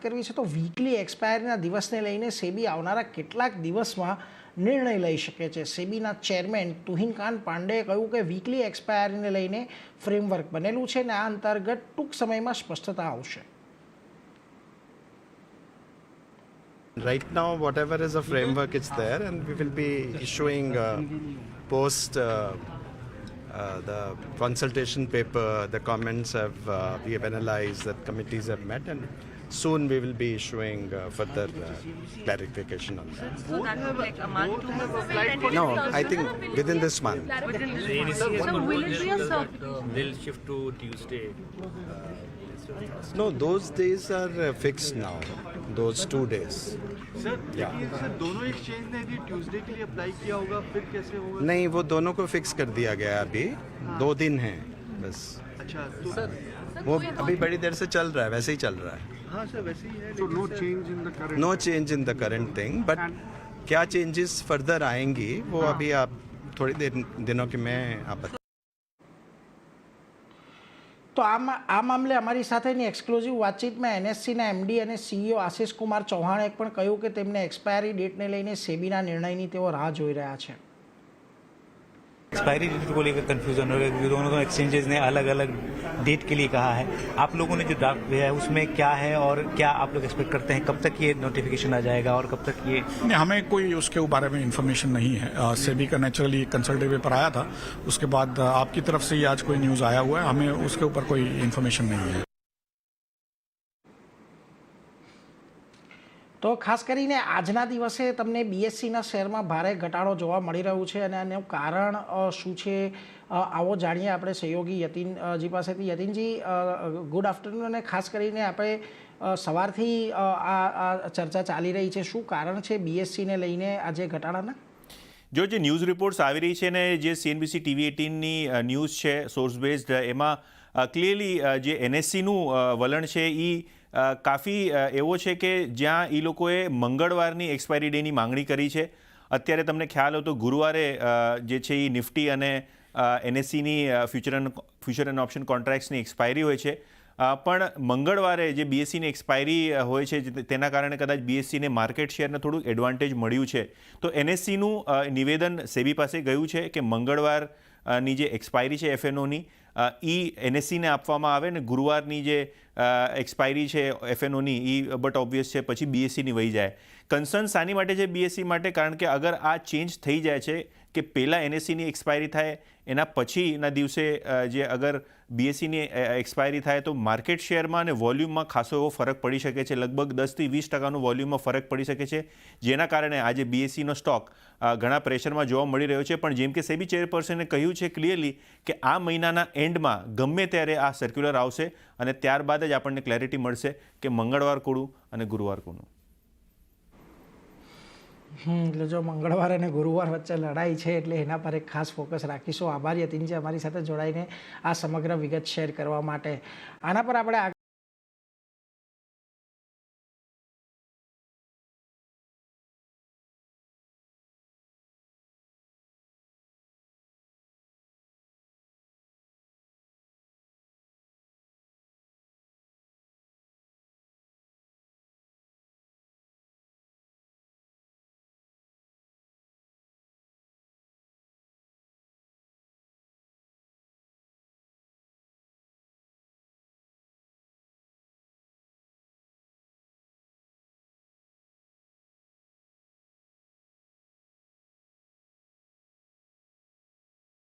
કરવી છે તો વીકલી એક્સપાયરીના દિવસને લઈને સેબી આવનારા કેટલાક દિવસમાં નિર્ણય લઈ શકે છે. સેબીના ચેરમેન તુહિનકાંત પાંડેએ કહ્યું કે વીકલી એક્સપાયરીને લઈને ફ્રેમવર્ક બનેલું છે અને આ અંતર્ગત ટૂંક સમયમાં સ્પષ્ટતા આવશે. Right now, whatever is a framework, it's there, and we will be issuing post the consultation paper. The comments we have analyzed, that committees have met, and soon we will be issuing further clarification on that. So that would like a month, 2 months? No, I think within this month. So will it be a certification? They'll shift to Tuesday. No, those days are fixed now. Those 2 days. Sir Yeah. Sir दोनों exchange ने यदि Tuesday के लिए apply किया होगा फिर कैसे होगा? नहीं, वो दोनों को फिक्स कर दिया गया है अभी. 2 दिन हैं बस. अच्छा तो वो अभी बड़ी देर से चल रहा है, वैसे ही चल रहा है. हाँ सर वैसे ही है. So no change in the current. No change in the current thing, but क्या चेंजेस फर्दर आएंगी वो अभी आप थोड़ी देर दिनों के में आप તો આ મામલે અમારી સાથેની એક્સક્લુઝિવ વાતચીતમાં એનએસસીના એમડી અને સીઈઓ આશિષ કુમાર ચૌહાણે પણ કહ્યું કે તેમને એક્સપાયરી ડેટને લઈને સેબીના નિર્ણયની તેઓ રાહ જોઈ રહ્યા છે. एक्सपायरी डेट को लेकर कंफ्यूजन हो रहा है क्योंकि दोनों एक्सचेंजेस ने अलग अलग डेट के लिए कहा है. आप लोगों ने जो ड्राफ्ट भेजा है उसमें क्या है और क्या आप लोग एक्सपेक्ट करते हैं, कब तक ये नोटिफिकेशन आ जाएगा और कब तक ये? हमें कोई उसके बारे में इन्फॉर्मेशन नहीं है. सेबी का नेचुरली कंसल्टेटिव पेपर आया था, उसके बाद आपकी तरफ से ही आज कोई न्यूज़ आया हुआ है. हमें उसके ऊपर कोई इन्फॉर्मेशन नहीं है. તો ખાસ કરીને આજના દિવસે તમને બીએસસીના શેરમાં ભારે ઘટાડો જોવા મળી રહ્યું છે અને આનું કારણ શું છે આવો જાણીએ આપણે સહયોગી યતીનજી પાસેથી. યતીનજી, ગુડ આફ્ટરનૂન. અને ખાસ કરીને આપણે સવારથી આ ચર્ચા ચાલી રહી છે, શું કારણ છે બીએસસીને લઈને આજે ઘટાડાના? જે ન્યૂઝ રિપોર્ટ્સ આવી રહી છે ને જે CNBC TV 18ની ન્યૂઝ છે સોર્સ બેઝડ, એમાં ક્લિયરલી જે એનએસસીનું વલણ છે એ કાફી એવો છે કે જ્યાં એ લોકોએ મંગળવારની એક્સપાયરી ડેની માંગણી કરી છે. અત્યારે તમને ખ્યાલ હોય તો ગુરુવારે જે છે એ નિફ્ટી અને એનએસસીની ફ્યુચર એન્ડ ઓપ્શન કોન્ટ્રાક્ટ્સની એક્સપાયરી હોય છે, પણ મંગળવારે જે બીએસસીની એક્સપાયરી હોય છે તેના કારણે કદાચ બીએસસીને માર્કેટ શેરને થોડુંક એડવાન્ટેજ મળ્યું છે. તો એનએસસીનું નિવેદન સેબી પાસે ગયું છે કે મંગળવારની જે એક્સપાયરી છે એફએનઓની એ એનએસસીને આપવામાં આવે ને ગુરુવારની જે એક્સપાયરી છે એફએનઓની એ બટ ઓબ્વિયસ છે પછી બીએસસીની વહી જાય. કન્સર્ન શાની માટે છે બીએસસી માટે? કારણ કે અગર આ ચેન્જ થઈ જાય છે કે પહેલાં એનએસસીની એક્સપાયરી થાય એના પછીના દિવસે જે અગર બીએસસીની એક્સપાયરી થાય તો માર્કેટ શેરમાં અને વોલ્યુમમાં ખાસો એવો ફરક પડી શકે છે. લગભગ 10 થી 20% વોલ્યુમમાં ફરક પડી શકે છે, જેના કારણે આજે બીએસસીનો સ્ટોક ઘણા પ્રેશરમાં જોવા મળી રહ્યો છે. પણ જેમ કે સેબી ચેરપર્સને કહ્યું છે ક્લિયરલી કે આ મહિનાના એન્ડમાં ગમે ત્યારે આ સર્ક્યુલર આવશે અને ત્યારબાદ જ આપણને ક્લેરિટી મળશે કે મંગળવાર કોનું અને ગુરુવાર કોનું. એટલે જો મંગળવાર અને ગુરુવાર વચ્ચે લડાઈ છે એટલે એના પર એક ખાસ ફોકસ રાખીશું. આભાર યતીનજી અમારી સાથે જોડાઈને આ સમગ્ર વિગત શેર કરવા માટે. આના પર આપણે